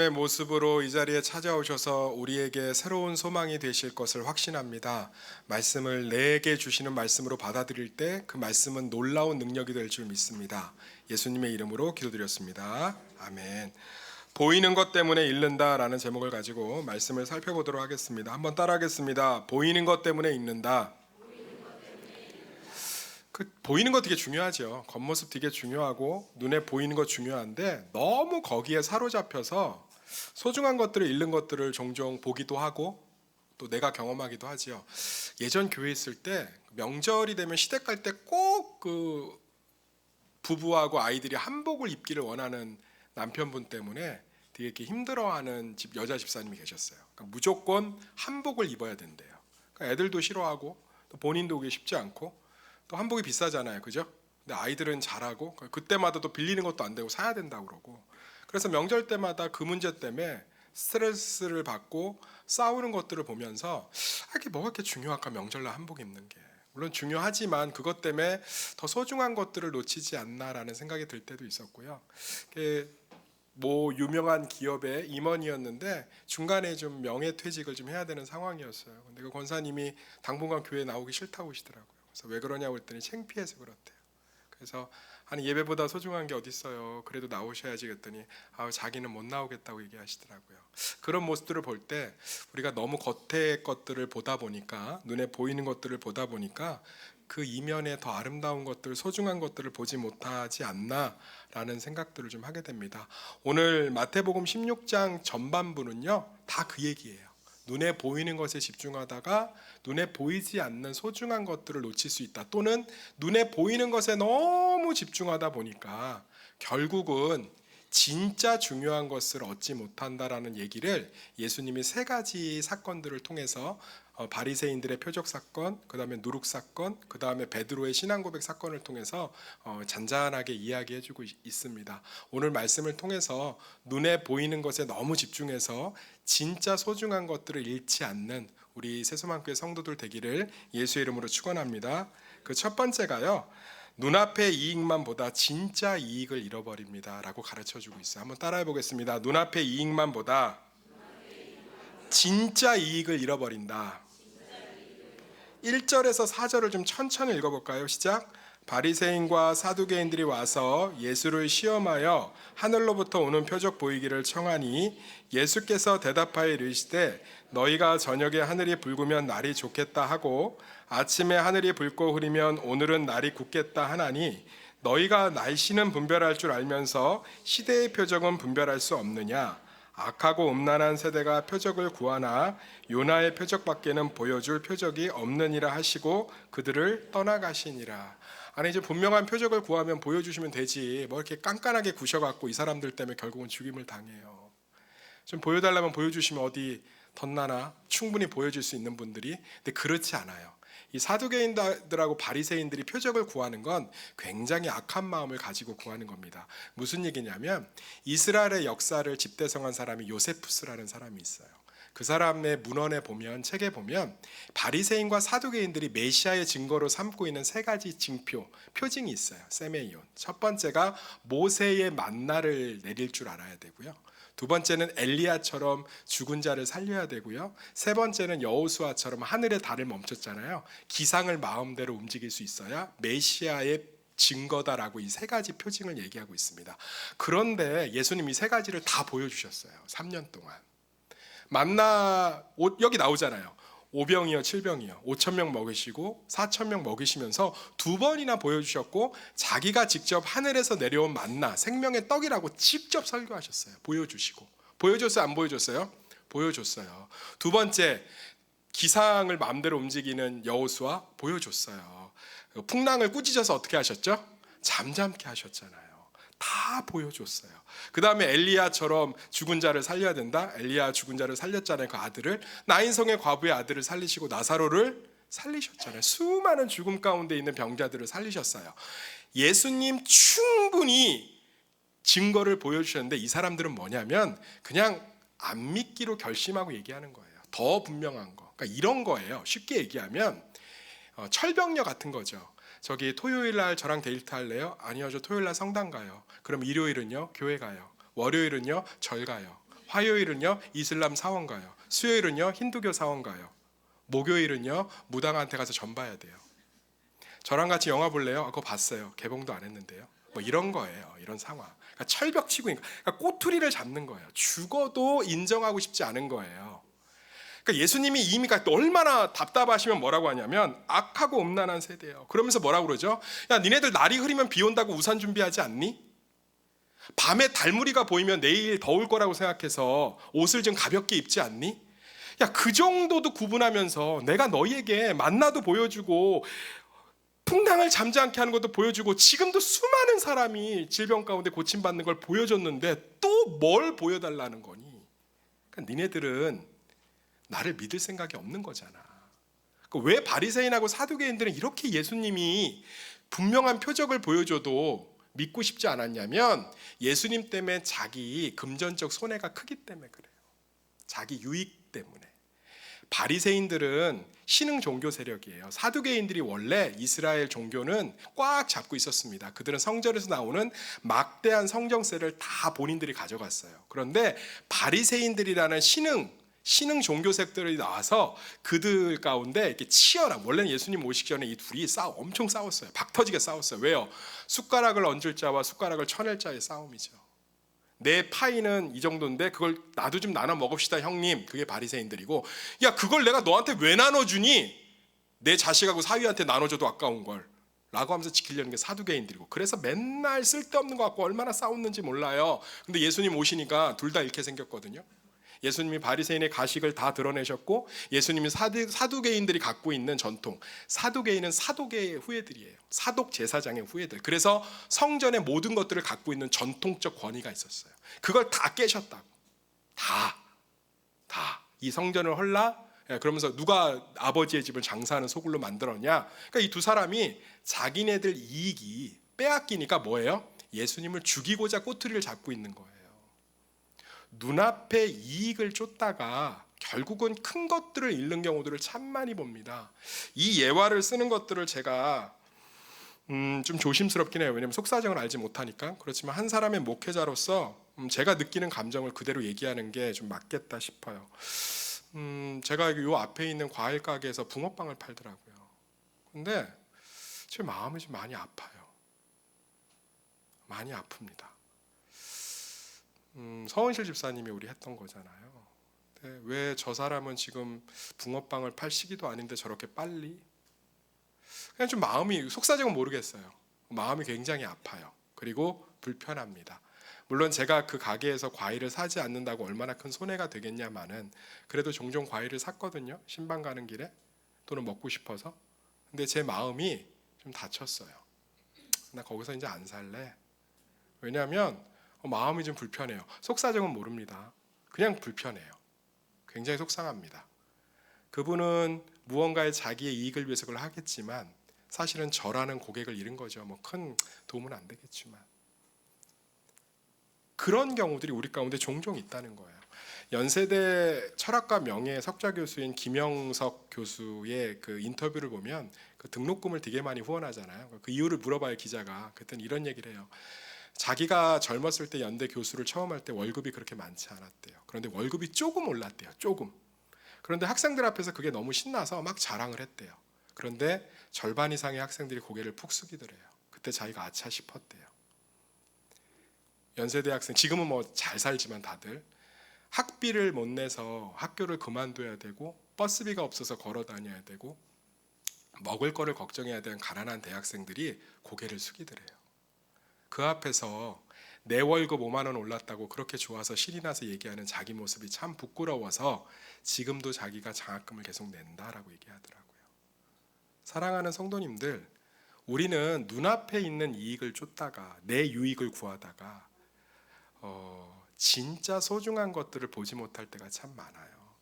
의 모습으로 이 자리에 찾아오셔서 우리에게 새로운 소망이 되실 것을 확신합니다. 말씀을 내게 주시는 말씀으로 받아들일 때 그 말씀은 놀라운 능력이 될 줄 믿습니다. 예수님의 이름으로 기도드렸습니다. 아멘. 보이는 것 때문에 잃는다라는 제목을 가지고 말씀을 살펴보도록 하겠습니다. 한번 따라하겠습니다. 보이는 것 때문에 잃는다. 보이는 거 되게 중요하죠. 겉모습 되게 중요하고 눈에 보이는 거 중요한데 너무 거기에 사로잡혀서 소중한 것들을 잃는 것들을 종종 보기도 하고 또 내가 경험하기도 하지요. 예전 교회 있을 때 명절이 되면 시댁 갈 때 꼭 그 부부하고 아이들이 한복을 입기를 원하는 남편분 때문에 되게 이렇게 힘들어하는 여자 집사님이 계셨어요. 그러니까 무조건 한복을 입어야 된대요. 그러니까 애들도 싫어하고 또 본인도 오기 쉽지 않고 또 한복이 비싸잖아요, 그죠? 근데 아이들은 잘하고 그때마다 또 빌리는 것도 안 되고 사야 된다고 그러고 그래서 명절 때마다 그 문제 때문에 스트레스를 받고 싸우는 것들을 보면서 이게 뭐가 그렇게 중요할까 명절날 한복 입는 게 물론 중요하지만 그것 때문에 더 소중한 것들을 놓치지 않나라는 생각이 들 때도 있었고요. 뭐 유명한 기업의 임원이었는데 중간에 좀 명예퇴직을 좀 해야 되는 상황이었어요. 근데 그 권사님이 당분간 교회에 나오기 싫다고 하시더라고요. 그래서 왜 그러냐고 했더니 창피해서 그렇대요. 그래서 아니 예배보다 소중한 게 어디 있어요. 그래도 나오셔야지 그랬더니 자기는 못 나오겠다고 얘기하시더라고요. 그런 모습들을 볼 때 우리가 너무 겉의 것들을 보다 보니까 눈에 보이는 것들을 보다 보니까 그 이면에 더 아름다운 것들, 소중한 것들을 보지 못하지 않나라는 생각들을 좀 하게 됩니다. 오늘 마태복음 16장 전반부는요 다 그 얘기예요. 눈에 보이는 것에 집중하다가 눈에 보이지 않는 소중한 것들을 놓칠 수 있다. 또는 눈에 보이는 것에 너무 집중하다 보니까 결국은 진짜 중요한 것을 얻지 못한다라는 얘기를 예수님이 세 가지 사건들을 통해서 바리새인들의 표적 사건, 그다음에 누룩 사건, 그다음에 베드로의 신앙 고백 사건을 통해서 잔잔하게 이야기해주고 있습니다. 오늘 말씀을 통해서 눈에 보이는 것에 너무 집중해서 진짜 소중한 것들을 잃지 않는 우리 세수만교회 성도들 되기를 예수의 이름으로 축원합니다. 그 첫 번째가요. 눈앞의 이익만 보다 진짜 이익을 잃어버립니다 라고 가르쳐주고 있어요. 한번 따라해 보겠습니다. 눈앞의 이익만 보다 진짜 이익을 잃어버린다. 1절에서 4절을 좀 천천히 읽어볼까요? 시작. 바리새인과 사두개인들이 와서 예수를 시험하여 하늘로부터 오는 표적 보이기를 청하니 예수께서 대답하여 이르시되 너희가 저녁에 하늘이 붉으면 날이 좋겠다 하고 아침에 하늘이 붉고 흐리면 오늘은 날이 굳겠다 하나니 너희가 날씨는 분별할 줄 알면서 시대의 표적은 분별할 수 없느냐. 악하고 음란한 세대가 표적을 구하나 요나의 표적밖에는 보여줄 표적이 없느니라 하시고 그들을 떠나가시니라. 아니 이제 분명한 표적을 구하면 보여주시면 되지 뭐 이렇게 깐깐하게 구셔갖고 이 사람들 때문에 결국은 죽임을 당해요. 좀 보여달라면 보여주시면 어디 덧나나 충분히 보여줄 수 있는 분들이. 근데 그렇지 않아요. 이 사두개인들하고 바리새인들이 표적을 구하는 건 굉장히 악한 마음을 가지고 구하는 겁니다. 무슨 얘기냐면 이스라엘의 역사를 집대성한 사람이 요세푸스라는 사람이 있어요. 그 사람의 문헌에 보면 책에 보면 바리새인과 사두개인들이 메시아의 증거로 삼고 있는 세 가지 표징이 있어요. 세메이온. 첫 번째가 모세의 만나를 내릴 줄 알아야 되고요. 두 번째는 엘리야처럼 죽은 자를 살려야 되고요. 세 번째는 여호수아처럼 하늘의 달을 멈췄잖아요. 기상을 마음대로 움직일 수 있어야 메시아의 증거다라고 이 세 가지 표징을 얘기하고 있습니다. 그런데 예수님이 세 가지를 다 보여주셨어요. 3년 동안. 만나 여기 나오잖아요. 5병이요 7병이요 5,000명 먹이시고 4,000명 먹이시면서 두 번이나 보여주셨고 자기가 직접 하늘에서 내려온 만나 생명의 떡이라고 직접 설교하셨어요. 보여주시고. 보여줬어요 안 보여줬어요? 보여줬어요. 두 번째 기상을 마음대로 움직이는 여호수아 보여줬어요. 풍랑을 꾸짖어서 어떻게 하셨죠? 잠잠케 하셨잖아요. 다 보여줬어요. 그 다음에 엘리야처럼 죽은 자를 살려야 된다. 엘리야 죽은 자를 살렸잖아요. 그 아들을 나인성의 과부의 아들을 살리시고 나사로를 살리셨잖아요. 수많은 죽음 가운데 있는 병자들을 살리셨어요. 예수님 충분히 증거를 보여주셨는데 이 사람들은 뭐냐면 그냥 안 믿기로 결심하고 얘기하는 거예요. 더 분명한 거. 그러니까 이런 거예요. 쉽게 얘기하면 철벽녀 같은 거죠. 저기 토요일날 저랑 데이트 할래요? 아니요, 저 토요일날 성당 가요. 그럼 일요일은요? 교회 가요. 월요일은요? 절 가요. 화요일은요 이슬람 사원 가요. 수요일은요 힌두교 사원 가요. 목요일은요 무당한테 가서 전 봐야 돼요. 저랑 같이 영화 볼래요? 그거 봤어요. 개봉도 안 했는데요. 뭐 이런 거예요. 이런 상황. 그러니까 철벽 치고 그러니까 꼬투리를 잡는 거예요. 죽어도 인정하고 싶지 않은 거예요. 그러니까 예수님이 이미 얼마나 답답하시면 뭐라고 하냐면 악하고 음란한 세대예요. 그러면서 뭐라고 그러죠? 야, 니네들 날이 흐리면 비 온다고 우산 준비하지 않니? 밤에 달무리가 보이면 내일 더울 거라고 생각해서 옷을 좀 가볍게 입지 않니? 야, 그 정도도 구분하면서 내가 너희에게 만나도 보여주고 풍랑을 잠지 않게 하는 것도 보여주고 지금도 수많은 사람이 질병 가운데 고침받는 걸 보여줬는데 또 뭘 보여달라는 거니? 그러니까 니네들은 나를 믿을 생각이 없는 거잖아. 왜 바리새인하고 사두개인들은 이렇게 예수님이 분명한 표적을 보여줘도 믿고 싶지 않았냐면 예수님 때문에 자기 금전적 손해가 크기 때문에 그래요. 자기 유익 때문에. 바리새인들은 신흥 종교 세력이에요. 사두개인들이 원래 이스라엘 종교는 꽉 잡고 있었습니다. 그들은 성전에서 나오는 막대한 성정세를 다 본인들이 가져갔어요. 그런데 바리새인들이라는 신흥 종교 세력들이 나와서 그들 가운데 이렇게 치열한, 원래는 예수님 오시기 전에 이 둘이 엄청 싸웠어요. 박터지게 싸웠어요. 왜요? 숟가락을 얹을 자와 숟가락을 쳐낼 자의 싸움이죠. 내 파이는 이 정도인데 그걸 나도 좀 나눠 먹읍시다 형님. 그게 바리새인들이고, 야 그걸 내가 너한테 왜 나눠주니? 내 자식하고 사위한테 나눠줘도 아까운 걸 라고 하면서 지키려는 게 사두개인들이고, 그래서 맨날 쓸데없는 거 갖고 얼마나 싸웠는지 몰라요. 근데 예수님 오시니까 둘 다 잃게 생겼거든요. 예수님이 바리새인의 가식을 다 드러내셨고, 예수님이 사두개인들이 갖고 있는 전통, 사두개인은 사독의 후예들이에요. 사독 제사장의 후예들. 그래서 성전의 모든 것들을 갖고 있는 전통적 권위가 있었어요. 그걸 다 깨셨다고. 다 이 성전을 헐라? 그러면서 누가 아버지의 집을 장사하는 소굴로 만들었냐? 그러니까 이 두 사람이 자기네들 이익이 빼앗기니까 뭐예요? 예수님을 죽이고자 꼬투리를 잡고 있는 거예요. 눈앞에 이익을 쫓다가 결국은 큰 것들을 잃는 경우들을 참 많이 봅니다. 이 예화를 쓰는 것들을 제가 좀 조심스럽긴 해요. 왜냐하면 속사정을 알지 못하니까. 그렇지만 한 사람의 목회자로서 제가 느끼는 감정을 그대로 얘기하는 게 좀 맞겠다 싶어요. 제가 요 앞에 있는 과일 가게에서 붕어빵을 팔더라고요. 근데 제 마음이 좀 많이 아파요. 많이 아픕니다. 서은실 집사님이 우리 했던 거잖아요. 왜 저 사람은 지금 붕어빵을 팔 시기도 아닌데 저렇게 빨리? 그냥 좀 마음이, 속사정은 모르겠어요. 마음이 굉장히 아파요. 그리고 불편합니다. 물론 제가 그 가게에서 과일을 사지 않는다고 얼마나 큰 손해가 되겠냐마는 그래도 종종 과일을 샀거든요. 신방 가는 길에 또는 먹고 싶어서. 근데 제 마음이 좀 다쳤어요. 나 거기서 이제 안 살래. 왜냐하면 마음이 좀 불편해요. 속사정은 모릅니다. 그냥 불편해요. 굉장히 속상합니다. 그분은 무언가의 자기의 이익을 위해서 그걸 하겠지만 사실은 저라는 고객을 잃은 거죠. 뭐 큰 도움은 안 되겠지만. 그런 경우들이 우리 가운데 종종 있다는 거예요. 연세대 철학과 명예 석좌 교수인 김영석 교수의 그 인터뷰를 보면 그 등록금을 되게 많이 후원하잖아요. 그 이유를 물어봐요, 기자가. 그때는 이런 얘기를 해요. 자기가 젊었을 때 연대 교수를 처음 할 때 월급이 그렇게 많지 않았대요. 그런데 월급이 조금 올랐대요. 조금. 그런데 학생들 앞에서 그게 너무 신나서 막 자랑을 했대요. 그런데 절반 이상의 학생들이 고개를 푹 숙이더래요. 그때 자기가 아차 싶었대요. 연세대 학생, 지금은 뭐 잘 살지만 다들 학비를 못 내서 학교를 그만둬야 되고 버스비가 없어서 걸어 다녀야 되고 먹을 거를 걱정해야 되는 가난한 대학생들이 고개를 숙이더래요. 그 앞에서 내 월급 5만 원 올랐다고 그렇게 좋아서 신이 나서 얘기하는 자기 모습이 참 부끄러워서 지금도 자기가 장학금을 계속 낸다라고 얘기하더라고요. 사랑하는 성도님들, 우리는 눈앞에 있는 이익을 쫓다가 내 유익을 구하다가 진짜 소중한 것들을 보지 못할 때가 참 많아요.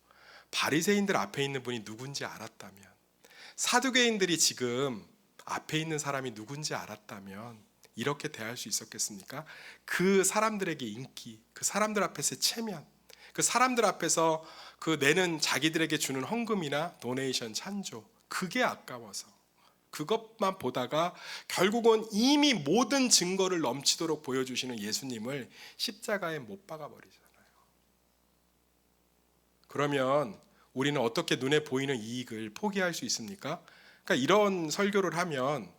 바리새인들 앞에 있는 분이 누군지 알았다면, 사두개인들이 지금 앞에 있는 사람이 누군지 알았다면 이렇게 대할 수 있었겠습니까? 그 사람들에게 인기, 그 사람들 앞에서의 체면, 그 사람들 앞에서 그 내는 자기들에게 주는 헌금이나 도네이션, 찬조, 그게 아까워서 그것만 보다가 결국은 이미 모든 증거를 넘치도록 보여주시는 예수님을 십자가에 못 박아 버리잖아요. 그러면 우리는 어떻게 눈에 보이는 이익을 포기할 수 있습니까? 그러니까 이런 설교를 하면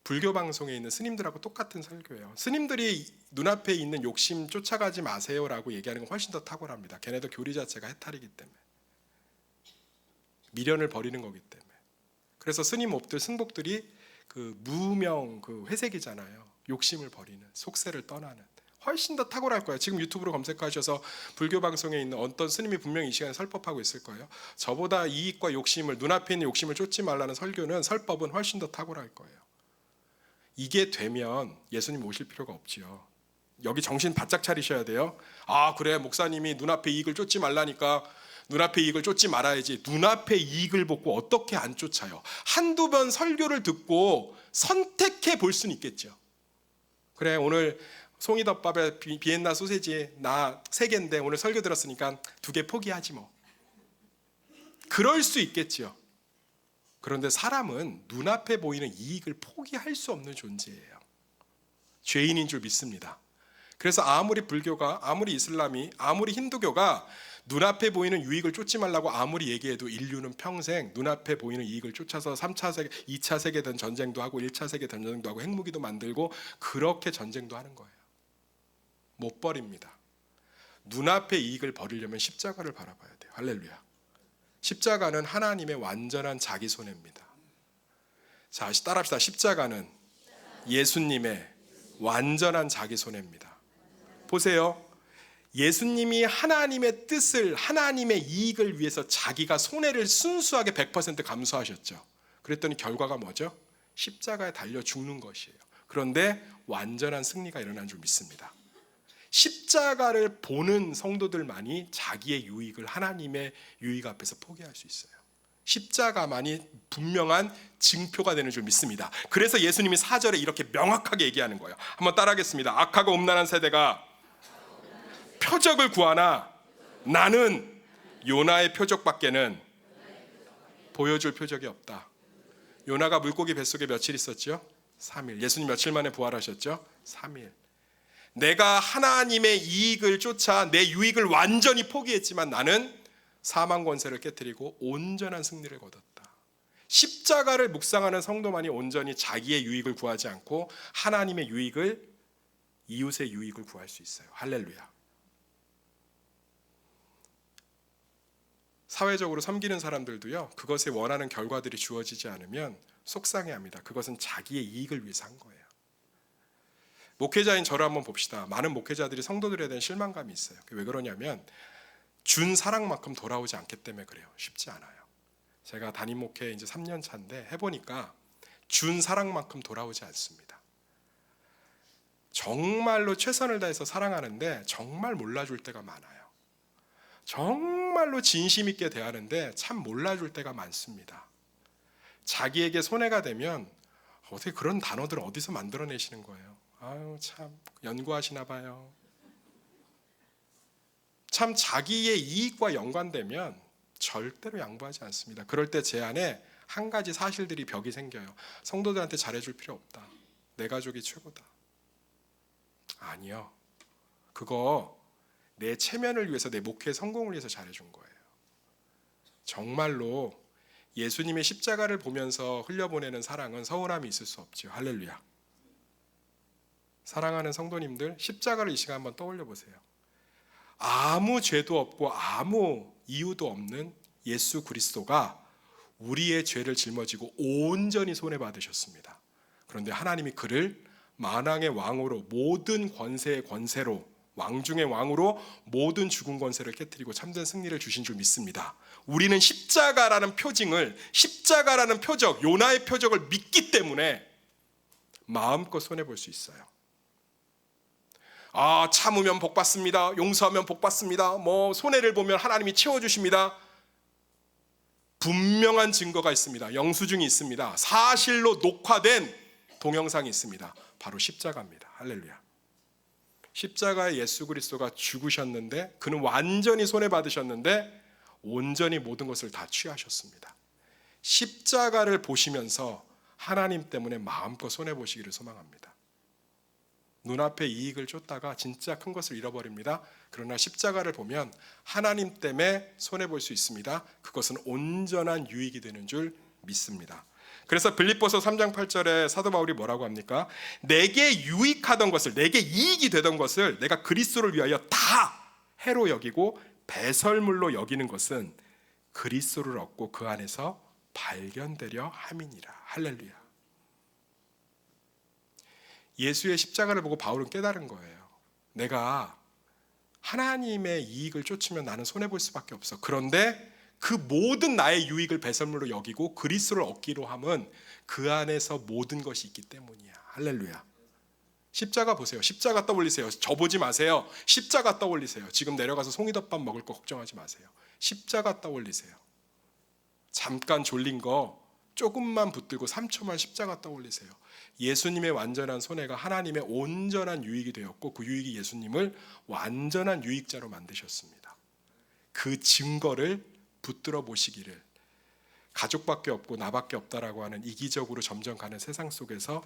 불교 방송에 있는 스님들하고 똑같은 설교예요. 스님들이 눈앞에 있는 욕심 쫓아가지 마세요라고 얘기하는 건 훨씬 더 탁월합니다. 걔네도 교리 자체가 해탈이기 때문에, 미련을 버리는 거기 때문에. 그래서 스님 몹들, 승복들이 그 무명, 그 회색이잖아요. 욕심을 버리는, 속세를 떠나는. 훨씬 더 탁월할 거예요. 지금 유튜브로 검색하셔서 불교 방송에 있는 어떤 스님이 분명히 이 시간에 설법하고 있을 거예요. 저보다 이익과 욕심을, 눈앞에 있는 욕심을 쫓지 말라는 설교는, 설법은 훨씬 더 탁월할 거예요. 이게 되면 예수님 오실 필요가 없지요. 여기 정신 바짝 차리셔야 돼요. 아, 그래, 목사님이 눈앞에 이익을 쫓지 말라니까 눈앞에 이익을 쫓지 말아야지. 눈앞에 이익을 보고 어떻게 안 쫓아요? 한두 번 설교를 듣고 선택해 볼 수는 있겠죠. 그래, 오늘 송이덮밥에 비엔나 소세지 나 3개인데 오늘 설교 들었으니까 2개 포기하지 뭐. 그럴 수 있겠죠. 그런데 사람은 눈앞에 보이는 이익을 포기할 수 없는 존재예요. 죄인인 줄 믿습니다. 그래서 아무리 불교가, 아무리 이슬람이, 아무리 힌두교가 눈앞에 보이는 유익을 쫓지 말라고 아무리 얘기해도 인류는 평생 눈앞에 보이는 이익을 쫓아서 3차 세계, 2차 세계대전 전쟁도 하고 1차 세계대전도 하고 핵무기도 만들고 그렇게 전쟁도 하는 거예요. 못 버립니다. 눈앞에 이익을 버리려면 십자가를 바라봐야 돼요. 할렐루야. 십자가는 하나님의 완전한 자기 손해입니다. 자, 따라합시다. 십자가는 예수님의 완전한 자기 손해입니다. 보세요. 예수님이 하나님의 뜻을, 하나님의 이익을 위해서 자기가 손해를 순수하게 100% 감수하셨죠. 그랬더니 결과가 뭐죠? 십자가에 달려 죽는 것이에요. 그런데 완전한 승리가 일어난 줄 믿습니다. 십자가를 보는 성도들만이 자기의 유익을 하나님의 유익 앞에서 포기할 수 있어요. 십자가만이 분명한 증표가 되는 줄 믿습니다. 그래서 예수님이 4절에 이렇게 명확하게 얘기하는 거예요. 한번 따라하겠습니다. 악하고 음란한 세대가 표적을 구하나 나는 요나의 표적밖에는 보여줄 표적이 없다. 요나가 물고기 뱃속에 며칠 있었죠? 3일. 예수님 며칠 만에 부활하셨죠? 3일. 내가 하나님의 이익을 쫓아 내 유익을 완전히 포기했지만 나는 사망 권세를 깨뜨리고 온전한 승리를 거뒀다. 십자가를 묵상하는 성도만이 온전히 자기의 유익을 구하지 않고 하나님의 유익을, 이웃의 유익을 구할 수 있어요. 할렐루야. 사회적으로 섬기는 사람들도요, 그것에 원하는 결과들이 주어지지 않으면 속상해합니다. 그것은 자기의 이익을 위해서 한 거예요. 목회자인 저를 한번 봅시다. 많은 목회자들이 성도들에 대한 실망감이 있어요. 왜 그러냐면 준 사랑만큼 돌아오지 않기 때문에 그래요. 쉽지 않아요. 제가 담임 목회 이제 3년 차인데 해보니까 준 사랑만큼 돌아오지 않습니다. 정말로 최선을 다해서 사랑하는데 정말 몰라줄 때가 많아요. 정말로 진심 있게 대하는데 참 몰라줄 때가 많습니다. 자기에게 손해가 되면 어떻게 그런 단어들을 어디서 만들어내시는 거예요? 아유, 참 연구하시나 봐요. 참 자기의 이익과 연관되면 절대로 양보하지 않습니다. 그럴 때 제 안에 한 가지 사실들이 벽이 생겨요. 성도들한테 잘해줄 필요 없다. 내 가족이 최고다. 아니요. 그거 내 체면을 위해서, 내 목회 성공을 위해서 잘해준 거예요. 정말로 예수님의 십자가를 보면서 흘려보내는 사랑은 서운함이 있을 수 없죠. 할렐루야. 사랑하는 성도님들, 십자가를 이 시간 한번 떠올려 보세요. 아무 죄도 없고 아무 이유도 없는 예수 그리스도가 우리의 죄를 짊어지고 온전히 손해받으셨습니다. 그런데 하나님이 그를 만왕의 왕으로, 모든 권세의 권세로, 왕 중의 왕으로 모든 죽은 권세를 깨뜨리고 참된 승리를 주신 줄 믿습니다. 우리는 십자가라는 표징을, 십자가라는 표적, 요나의 표적을 믿기 때문에 마음껏 손해볼 수 있어요. 아, 참으면 복 받습니다. 용서하면 복 받습니다. 뭐 손해를 보면 하나님이 채워주십니다. 분명한 증거가 있습니다. 영수증이 있습니다. 사실로 녹화된 동영상이 있습니다. 바로 십자가입니다. 할렐루야. 십자가에 예수 그리스도가 죽으셨는데, 그는 완전히 손해받으셨는데 온전히 모든 것을 다 취하셨습니다. 십자가를 보시면서 하나님 때문에 마음껏 손해보시기를 소망합니다. 눈앞에 이익을 쫓다가 진짜 큰 것을 잃어버립니다. 그러나 십자가를 보면 하나님 때문에 손해볼 수 있습니다. 그것은 온전한 유익이 되는 줄 믿습니다. 그래서 빌립보서 3장 8절에 사도 바울이 뭐라고 합니까? 내게 유익하던 것을, 내게 이익이 되던 것을 내가 그리스도를 위하여 다 해로 여기고 배설물로 여기는 것은 그리스도를 얻고 그 안에서 발견되려 함이니라. 할렐루야. 예수의 십자가를 보고 바울은 깨달은 거예요. 내가 하나님의 이익을 쫓으면 나는 손해볼 수밖에 없어. 그런데 그 모든 나의 유익을 배설물로 여기고 그리스도를 얻기로 함은 그 안에서 모든 것이 있기 때문이야. 할렐루야. 십자가 보세요. 십자가 떠올리세요. 저 보지 마세요. 십자가 떠올리세요. 지금 내려가서 송이덮밥 먹을 거 걱정하지 마세요. 십자가 떠올리세요. 잠깐 졸린 거 조금만 붙들고 3초만 십자가 떠올리세요. 예수님의 완전한 손해가 하나님의 온전한 유익이 되었고 그 유익이 예수님을 완전한 유익자로 만드셨습니다. 그 증거를 붙들어 보시기를, 가족밖에 없고 나밖에 없다라고 하는 이기적으로 점점 가는 세상 속에서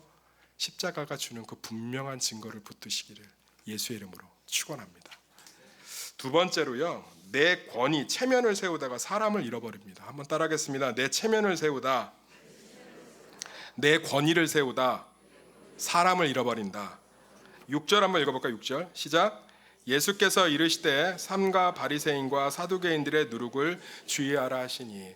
십자가가 주는 그 분명한 증거를 붙드시기를 예수의 이름으로 축원합니다. 두 번째로요, 내 권위, 체면을 세우다가 사람을 잃어버립니다. 한번 따라하겠습니다. 내 체면을 세우다, 내 권위를 세우다 사람을 잃어버린다. 6절 한번 읽어볼까요? 6절 시작. 예수께서 이르시되 삼가 바리새인과 사두개인들의 누룩을 주의하라 하시니.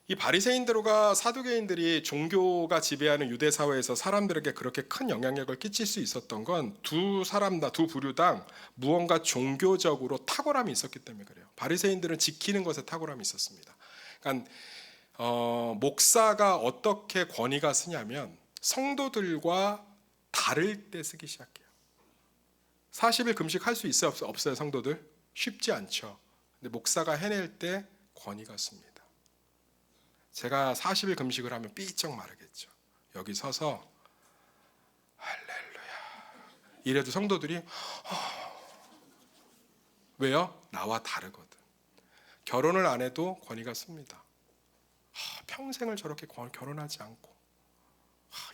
이 바리새인들과 사두개인들이 종교가 지배하는 유대 사회에서 사람들에게 그렇게 큰 영향력을 끼칠 수 있었던 건 두 사람 다, 두 부류당 무언가 종교적으로 탁월함이 있었기 때문에 그래요. 바리새인들은 지키는 것에 탁월함이 있었습니다. 그러니까 목사가 어떻게 권위가 쓰냐면 성도들과 다를 때 쓰기 시작해요. 40일 금식할 수 있어요? 없어요? 성도들? 쉽지 않죠. 근데 목사가 해낼 때 권위가 씁니다. 제가 40일 금식을 하면 삐쩍 마르겠죠. 여기 서서 할렐루야 이래도 성도들이 왜요? 나와 다르거든. 결혼을 안 해도 권위가 씁니다. 평생을 저렇게 결혼하지 않고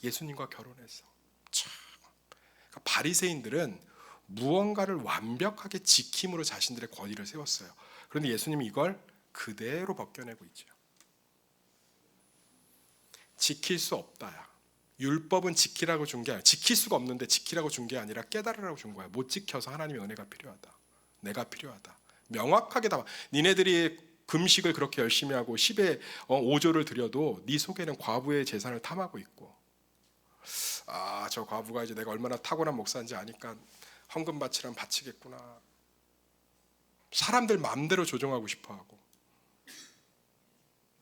예수님과 결혼해서 그러니까 바리새인들은 무언가를 완벽하게 지킴으로 자신들의 권위를 세웠어요. 그런데 예수님이 이걸 그대로 벗겨내고 있죠. 지킬 수 없다야. 율법은 지키라고 준 게 아니라, 지킬 수가 없는데 지키라고 준 게 아니라 깨달으라고 준 거야. 못 지켜서 하나님의 은혜가 필요하다. 내가 필요하다. 명확하게 다. 니네들이 금식을 그렇게 열심히 하고 10에 5조를 드려도 네 속에는 과부의 재산을 탐하고 있고, 저 과부가 이제 내가 얼마나 탁월한 목사인지 아니까 헌금 바치라면 바치겠구나. 사람들 마음대로 조정하고 싶어하고.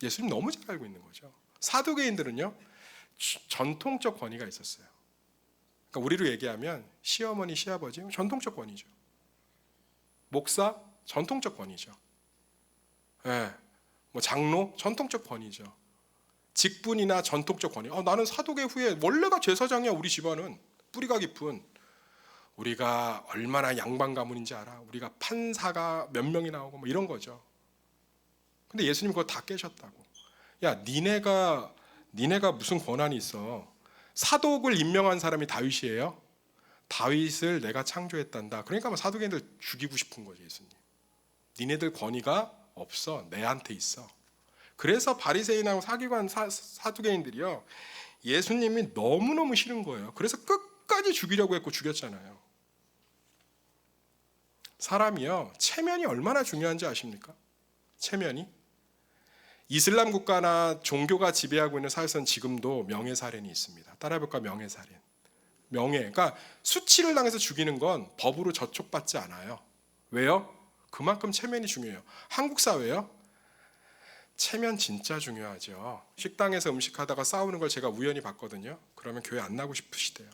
예수님 너무 잘 알고 있는 거죠. 사두개인들은요, 전통적 권위가 있었어요. 그러니까 우리로 얘기하면 시어머니, 시아버지 전통적 권위죠. 목사 전통적 권위죠. 장로 전통적 권위죠. 직분이나 전통적 권위. 나는 사도계 후에 원래가 제사장이야. 우리 집안은 뿌리가 깊은. 우리가 얼마나 양반 가문인지 알아. 우리가 판사가 몇 명이 나오고 뭐 이런 거죠. 근데 예수님 그거 다 깨셨다고. 야, 니네가 무슨 권한이 있어? 사독을 임명한 사람이 다윗이에요. 다윗을 내가 창조했단다. 그러니까 사두개인들 죽이고 싶은 거죠, 예수님. 니네들 권위가 없어. 내한테 있어. 그래서 바리새인하고 사기관 사두개인들이요, 예수님이 너무너무 싫은 거예요. 그래서 끝까지 죽이려고 했고 죽였잖아요. 사람이요, 체면이 얼마나 중요한지 아십니까? 체면이. 이슬람 국가나 종교가 지배하고 있는 사회에서는 지금도 명예살인이 있습니다. 따라해볼까? 명예살인. 그러니까 수치를 당해서 죽이는 건 법으로 저촉받지 않아요. 왜요? 그만큼 체면이 중요해요. 한국 사회요, 체면 진짜 중요하죠. 식당에서 음식하다가 싸우는 걸 제가 우연히 봤거든요. 그러면 교회 안 나고 싶으시대요.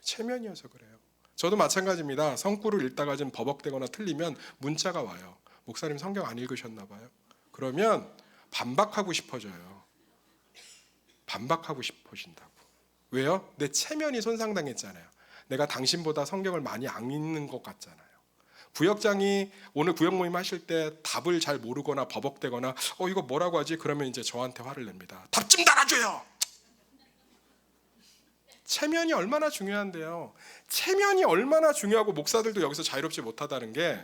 체면이어서 그래요. 저도 마찬가지입니다. 성구를 읽다가 좀 버벅대거나 틀리면 문자가 와요. 목사님 성경 안 읽으셨나 봐요. 그러면 반박하고 싶어져요. 반박하고 싶어진다고. 왜요? 내 체면이 손상당했잖아요. 내가 당신보다 성경을 많이 안 읽는 것 같잖아요. 구역장이 오늘 구역 모임 하실 때 답을 잘 모르거나 버벅대거나 이거 뭐라고 하지? 그러면 이제 저한테 화를 냅니다. 답 좀 달아줘요. 체면이 얼마나 중요한데요. 체면이 얼마나 중요하고 목사들도 여기서 자유롭지 못하다는 게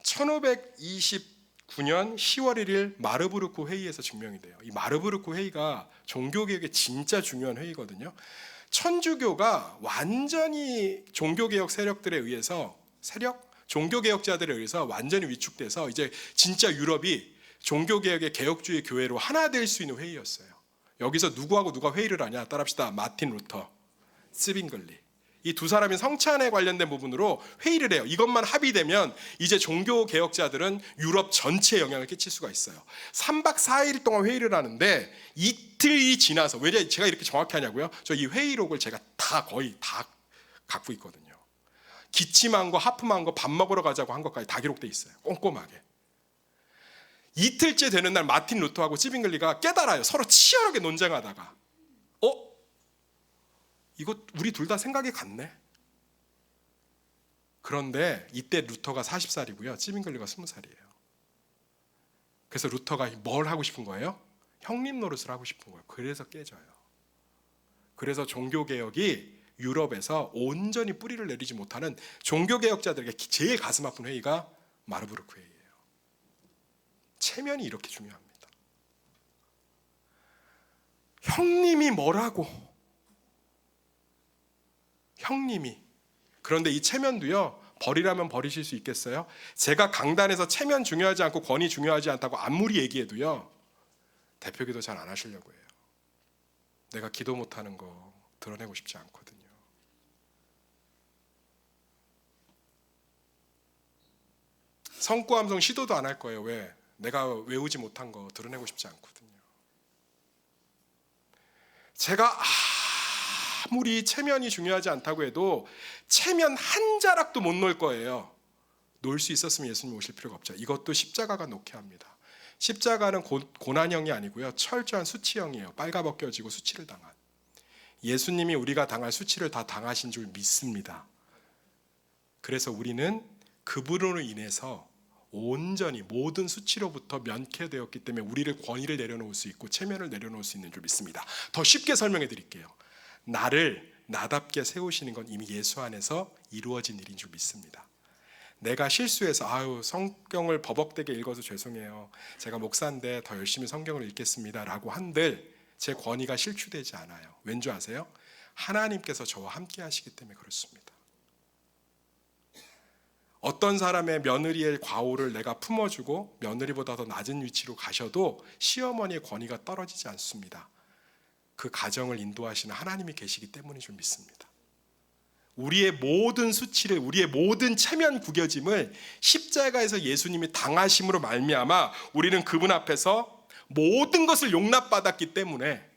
1529년 10월 1일 마르부르크 회의에서 증명이 돼요. 이 마르부르크 회의가 종교개혁에 진짜 중요한 회의거든요. 천주교가 완전히 종교개혁 세력들에 의해서 종교개혁자들에 의해서 완전히 위축돼서 이제 진짜 유럽이 종교개혁의 개혁주의 교회로 하나 될 수 있는 회의였어요. 여기서 누구하고 누가 회의를 하냐 따라합시다. 마틴 루터, 스빙글리. 이 두 사람이 성찬에 관련된 부분으로 회의를 해요. 이것만 합의되면 이제 종교개혁자들은 유럽 전체에 영향을 끼칠 수가 있어요. 3박 4일 동안 회의를 하는데 이틀이 지나서, 왜 제가 이렇게 정확히 하냐고요? 저 이 회의록을 제가 거의 다 갖고 있거든요. 기침한 거, 하품한 거, 밥 먹으러 가자고 한 것까지 다 기록돼 있어요. 꼼꼼하게. 이틀째 되는 날 마틴 루터하고 스빙글리가 깨달아요. 서로 치열하게 논쟁하다가 이거 우리 둘 다 생각이 같네. 그런데 이때 루터가 40살이고요. 스빙글리가 20살이에요. 그래서 루터가 뭘 하고 싶은 거예요? 형님 노릇을 하고 싶은 거예요. 그래서 깨져요. 그래서 종교개혁이 유럽에서 온전히 뿌리를 내리지 못하는 종교개혁자들에게 제일 가슴 아픈 회의가 마르부르크 회의예요. 체면이 이렇게 중요합니다. 형님이 뭐라고? 형님이. 그런데 이 체면도요, 버리라면 버리실 수 있겠어요? 제가 강단에서 체면 중요하지 않고 권위 중요하지 않다고 아무리 얘기해도요, 대표기도 잘 안 하시려고 해요. 내가 기도 못하는 거 드러내고 싶지 않거든요. 성구함성 시도도 안 할 거예요. 왜? 내가 외우지 못한 거 드러내고 싶지 않거든요. 제가 아무리 체면이 중요하지 않다고 해도 체면 한 자락도 못 놓을 거예요. 놓을 수 있었으면 예수님 오실 필요가 없죠. 이것도 십자가가 놓게 합니다. 십자가는 고난형이 아니고요, 철저한 수치형이에요. 빨가벗겨지고 수치를 당한. 예수님이 우리가 당할 수치를 다 당하신 줄 믿습니다. 그래서 우리는 그분으로 인해서 온전히 모든 수치로부터 면케되었기 때문에 우리를 권위를 내려놓을 수 있고 체면을 내려놓을 수 있는 줄 믿습니다. 더 쉽게 설명해 드릴게요. 나를 나답게 세우시는 건 이미 예수 안에서 이루어진 일인 줄 믿습니다. 내가 실수해서 성경을 버벅대게 읽어서 죄송해요, 제가 목사인데 더 열심히 성경을 읽겠습니다 라고 한들 제 권위가 실추되지 않아요. 왠지 아세요? 하나님께서 저와 함께 하시기 때문에 그렇습니다. 어떤 사람의 며느리의 과오를 내가 품어주고 며느리보다 더 낮은 위치로 가셔도 시어머니의 권위가 떨어지지 않습니다. 그 가정을 인도하시는 하나님이 계시기 때문인 줄 믿습니다. 우리의 모든 수치를, 우리의 모든 체면 구겨짐을 십자가에서 예수님이 당하심으로 말미암아 우리는 그분 앞에서 모든 것을 용납받았기 때문에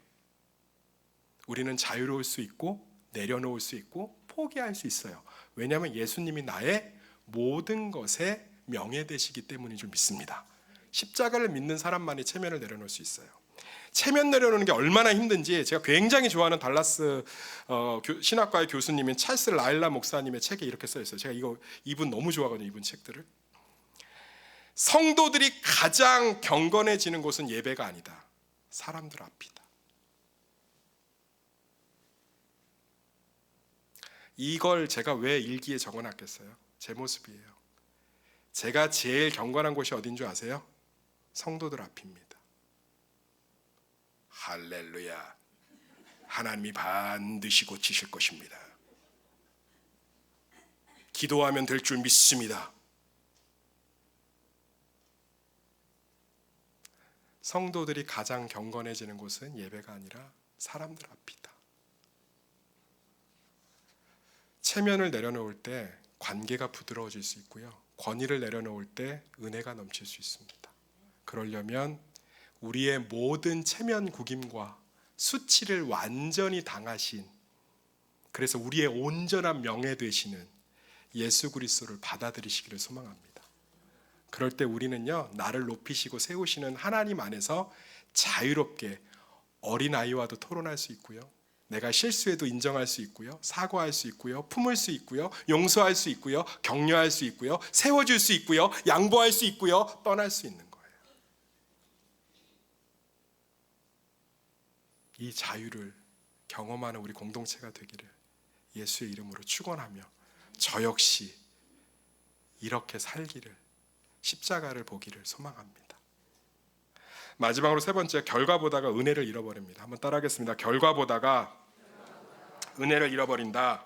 우리는 자유로울 수 있고 내려놓을 수 있고 포기할 수 있어요. 왜냐하면 예수님이 나의 모든 것에 명예되시기 때문인 줄 믿습니다. 십자가를 믿는 사람만이 체면을 내려놓을 수 있어요. 체면 내려놓는 게 얼마나 힘든지 제가 굉장히 좋아하는 달라스 신학과의 교수님인 찰스 라일라 목사님의 책에 이렇게 써 있어요. 제가 이분 너무 좋아하거든요. 이분 책들을. 성도들이 가장 경건해지는 곳은 예배가 아니다, 사람들 앞이다. 이걸 제가 왜 일기에 적어놨겠어요? 제 모습이에요. 제가 제일 경건한 곳이 어딘 줄 아세요? 성도들 앞입니다. 할렐루야. 하나님이 반드시 고치실 것입니다. 기도하면 될 줄 믿습니다. 성도들이 가장 경건해지는 곳은 예배가 아니라 사람들 앞이다. 체면을 내려놓을 때 관계가 부드러워질 수 있고요, 권위를 내려놓을 때 은혜가 넘칠 수 있습니다. 그러려면 우리의 모든 체면 구김과 수치를 완전히 당하신, 그래서 우리의 온전한 명예 되시는 예수 그리스도를 받아들이시기를 소망합니다. 그럴 때 우리는요, 나를 높이시고 세우시는 하나님 안에서 자유롭게 어린아이와도 토론할 수 있고요, 내가 실수해도 인정할 수 있고요, 사과할 수 있고요, 품을 수 있고요, 용서할 수 있고요, 격려할 수 있고요, 세워줄 수 있고요, 양보할 수 있고요, 떠날 수 있는 거예요. 이 자유를 경험하는 우리 공동체가 되기를 예수의 이름으로 축원하며 저 역시 이렇게 살기를, 십자가를 보기를 소망합니다. 마지막으로 세 번째, 결과 보다가 은혜를 잃어버립니다. 한번 따라하겠습니다. 결과 보다가 은혜를 잃어버린다.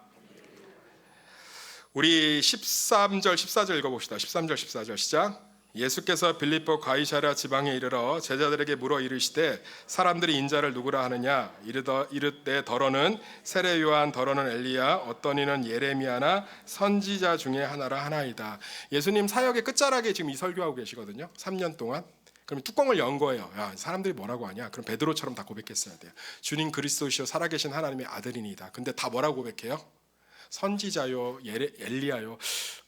우리 13절 14절 읽어봅시다. 13절 14절 시작. 예수께서 빌립보 가이사랴 지방에 이르러 제자들에게 물어 이르시되 사람들이 인자를 누구라 하느냐. 이르되 더러는 세례 요한, 더러는 엘리야, 어떤 이는 예레미야나 선지자 중에 하나라 하나이다. 예수님 사역의 끝자락에 지금 이 설교하고 계시거든요. 3년 동안. 그럼 뚜껑을 연 거예요. 야, 사람들이 뭐라고 하냐? 그럼 베드로처럼 다 고백했어야 돼요. 주님 그리스도시요 살아계신 하나님의 아들이니이다. 근데 다 뭐라고 고백해요? 선지자요, 엘리야요.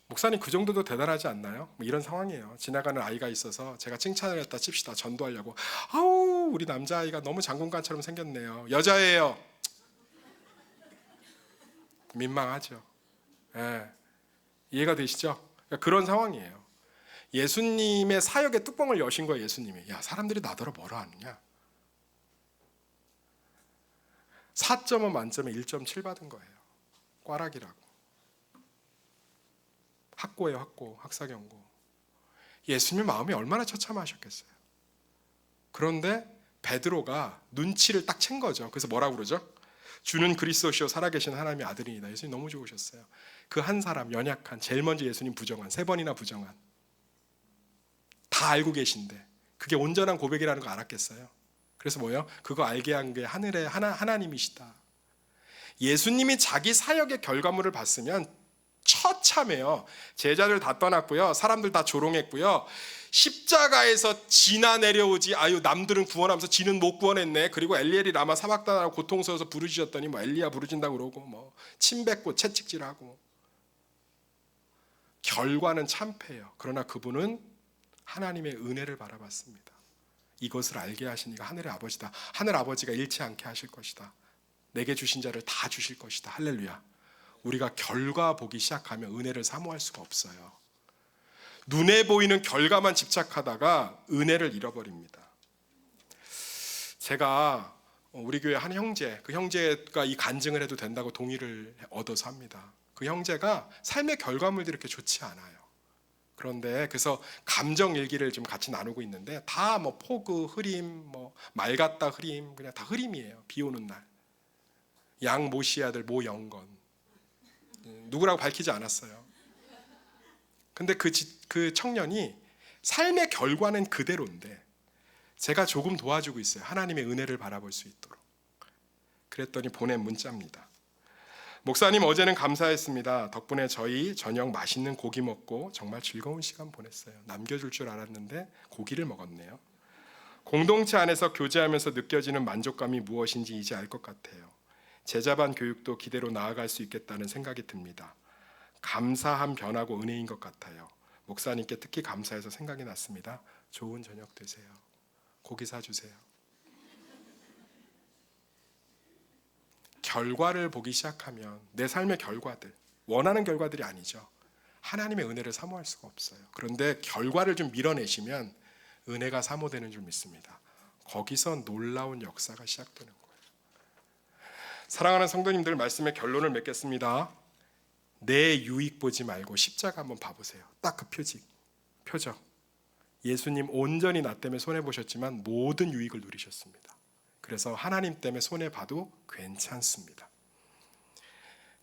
목사님 그 정도도 대단하지 않나요? 뭐 이런 상황이에요. 지나가는 아이가 있어서 제가 칭찬을 했다 칩시다. 전도하려고. 아우 우리 남자아이가 너무 장군관처럼 생겼네요. 여자예요. 민망하죠. 예. 이해가 되시죠? 그러니까 그런 상황이에요. 예수님의 사역의 뚜껑을 여신 거예요. 예수님이. 야, 사람들이 나더러 뭐라 하느냐. 4.5 만점에 1.7 받은 거예요. 꽈락이라고. 학고예요. 학고. 학사경고. 예수님 마음이 얼마나 처참하셨겠어요. 그런데 베드로가 눈치를 딱 챈 거죠. 그래서 뭐라고 그러죠? 주는 그리스도시요 살아계신 하나님의 아들이니다. 예수님 너무 좋으셨어요. 그 한 사람 연약한, 제일 먼저 예수님 부정한, 3번이나 부정한, 다 알고 계신데 그게 온전한 고백이라는 거 알았겠어요? 그래서 뭐예요? 그거 알게 한 게 하늘의 하나님이시다. 예수님이 자기 사역의 결과물을 봤으면 처참해요. 제자들 다 떠났고요. 사람들 다 조롱했고요. 십자가에서 지나 내려오지 아유 남들은 구원하면서 지는 못 구원했네. 그리고 엘리엘이 라마 사박단하고 고통스러워서 부르짖었더니 뭐 엘리야 부르짖는다고 그러고 뭐 침뱉고 채찍질하고. 결과는 참패예요. 그러나 그분은 하나님의 은혜를 바라봤습니다. 이것을 알게 하시니까 하늘의 아버지다. 하늘 아버지가 잃지 않게 하실 것이다. 내게 주신 자를 다 주실 것이다. 할렐루야. 우리가 결과 보기 시작하면 은혜를 사모할 수가 없어요. 눈에 보이는 결과만 집착하다가 은혜를 잃어버립니다. 제가 우리 교회 한 형제, 그 형제가 이 간증을 해도 된다고 동의를 얻어서 합니다. 그 형제가 삶의 결과물들이 이렇게 좋지 않아요. 그런데 그래서 감정 일기를 좀 같이 나누고 있는데 다 뭐 폭우, 흐림, 뭐 맑았다 흐림, 그냥 다 흐림이에요. 비 오는 날. 양 모씨 아들 모영건. 누구라고 밝히지 않았어요. 근데 그 청년이 삶의 결과는 그대로인데 제가 조금 도와주고 있어요. 하나님의 은혜를 바라볼 수 있도록. 그랬더니 보낸 문자입니다. 목사님 어제는 감사했습니다. 덕분에 저희 저녁 맛있는 고기 먹고 정말 즐거운 시간 보냈어요. 남겨줄 줄 알았는데 고기를 먹었네요. 공동체 안에서 교제하면서 느껴지는 만족감이 무엇인지 이제 알 것 같아요. 제자반 교육도 기대로 나아갈 수 있겠다는 생각이 듭니다. 감사함 변하고 은혜인 것 같아요. 목사님께 특히 감사해서 생각이 났습니다. 좋은 저녁 되세요. 고기 사주세요. 결과를 보기 시작하면 내 삶의 결과들, 원하는 결과들이 아니죠. 하나님의 은혜를 사모할 수가 없어요. 그런데 결과를 좀 밀어내시면 은혜가 사모되는 줄 믿습니다. 거기서 놀라운 역사가 시작되는 거예요. 사랑하는 성도님들, 말씀의 결론을 맺겠습니다. 내 유익 보지 말고 십자가 한번 봐보세요. 딱 그 표적. 예수님 온전히 나 때문에 손해보셨지만 모든 유익을 누리셨습니다. 그래서 하나님 때문에 손해봐도 괜찮습니다.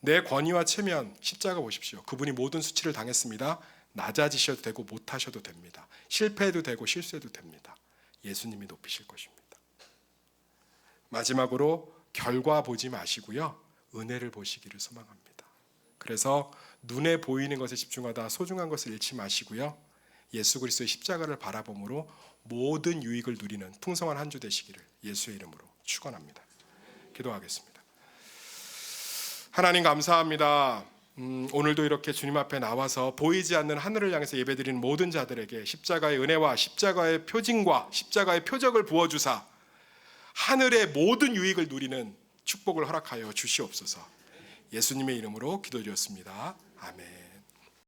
내 권위와 체면, 십자가 보십시오. 그분이 모든 수치를 당했습니다. 낮아지셔도 되고 못하셔도 됩니다. 실패해도 되고 실수해도 됩니다. 예수님이 높이실 것입니다. 마지막으로 결과 보지 마시고요. 은혜를 보시기를 소망합니다. 그래서 눈에 보이는 것에 집중하다 소중한 것을 잃지 마시고요. 예수 그리스도의 십자가를 바라봄으로 모든 유익을 누리는 풍성한 한 주 되시기를 예수의 이름으로 축원합니다. 기도하겠습니다. 하나님 감사합니다. 오늘도 이렇게 주님 앞에 나와서 보이지 않는 하늘을 향해서 예배드리는 모든 자들에게 십자가의 은혜와 십자가의 표징과 십자가의 표적을 부어주사 하늘의 모든 유익을 누리는 축복을 허락하여 주시옵소서. 예수님의 이름으로 기도드렸습니다. 아멘.